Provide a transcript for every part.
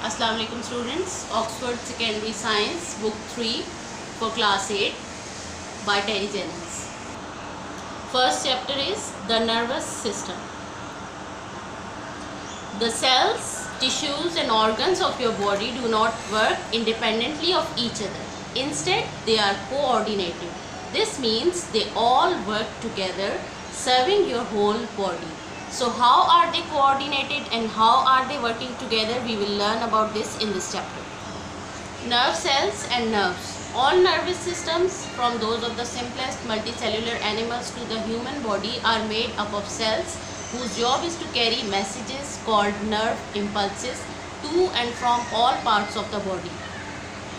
Assalamu alaikum students. Oxford Secondary Science Book 3 for Class 8 by Terry Jennings. First chapter is the nervous system. The cells, tissues and organs of your body do not work independently of each other. Instead, they are coordinated. This means they all work together, serving your whole body. So how are they coordinated and how are they working together? We will learn about this in this chapter. Nerve cells and nerves. All nervous systems, from those of the simplest multicellular animals to the human body, are made up of cells whose job is to carry messages called nerve impulses to and from all parts of the body.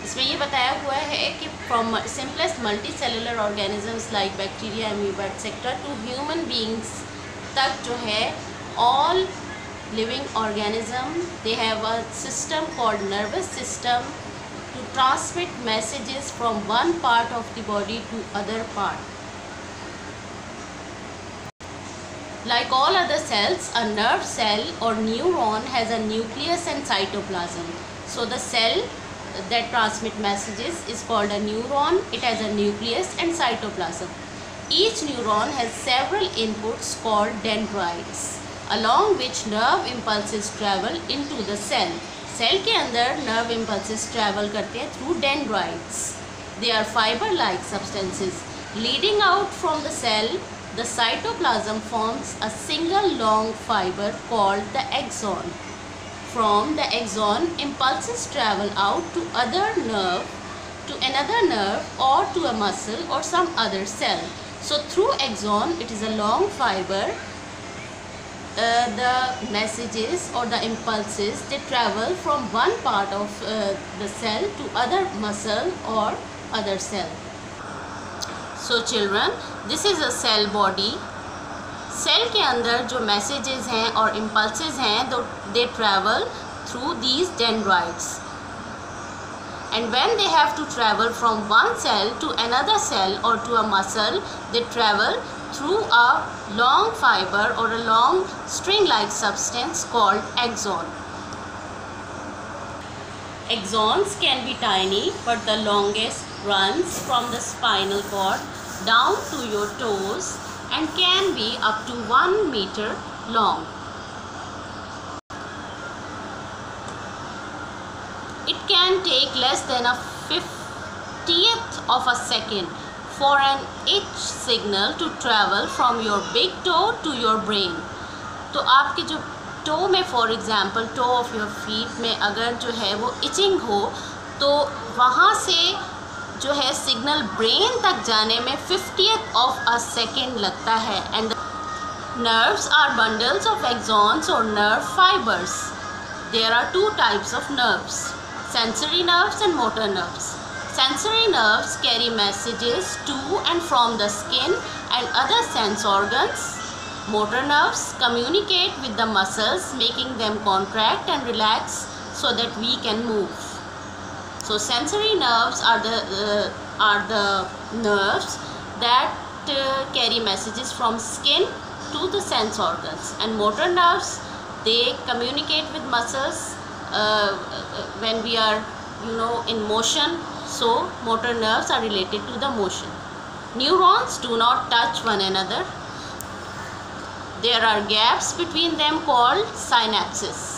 इसमें ये बताया हुआ है कि from simplest multicellular organisms like bacteria, amoeba, etc. to human beings तक जो है all living organism they have a system called nervous system to transmit messages from one part of the body to other part. Like all other cells, a nerve cell or neuron has a nucleus and cytoplasm. So the cell that transmit messages is called a neuron. It has a nucleus and cytoplasm. Each neuron has several inputs called dendrites, along which nerve impulses travel into the cell. Cell के अंदर nerve impulses travel करते हैं through dendrites. They are fiber-like substances. Leading out from the cell, the cytoplasm forms a single long fiber called the axon. From the axon, impulses travel out to another nerve or to a muscle or some other cell. So through axon, it is a long fiber. The messages or the impulses, they travel from one part of the cell to other muscle or other cell. So children, this is a cell body. Cell के अंदर जो messages हैं और impulses हैं they travel through these dendrites, and when they have to travel from one cell to another cell or to a muscle, they travel through a long fiber or a long string-like substance called axon. Axons can be tiny, but the longest runs from the spinal cord down to your toes and can be up to 1 meter long. It can take less than a 50th of a second for an itch signal to travel from your big toe to your brain. तो आपके जो toe में for example toe of your feet में अगर जो है वो itching हो तो वहाँ से जो है सिग्नल ब्रेन तक जाने में 50th of a second लगता है. And the nerves are bundles of axons or nerve fibers. There are two types of nerves, sensory nerves and motor nerves. Sensory nerves carry messages to and from the skin and other sense organs. Motor nerves communicate with the muscles, making them contract and relax so that we can move. So sensory nerves are the nerves that carry messages from skin to the sense organs, and motor nerves, they communicate with muscles when we are in motion. So motor nerves are related to the motion. Neurons do not touch one another. There are gaps between them called synapses.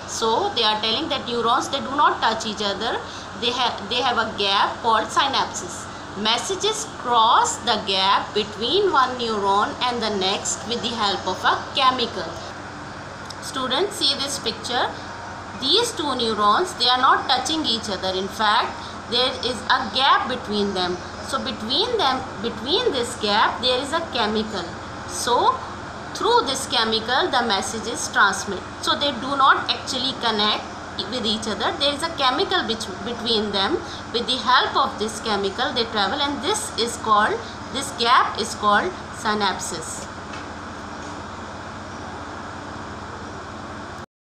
So they are telling that neurons, they do not touch each other. They have a gap called synapses. Messages cross the gap between one neuron and the next with the help of a chemical. Students, see this picture. These two neurons, they are not touching each other. In fact, there is a gap between them. So between this gap, there is a chemical. So through this chemical, the messages transmit. So they do not actually connect with each other. There is a chemical between them. With the help of this chemical, they travel, and this gap is called synapses.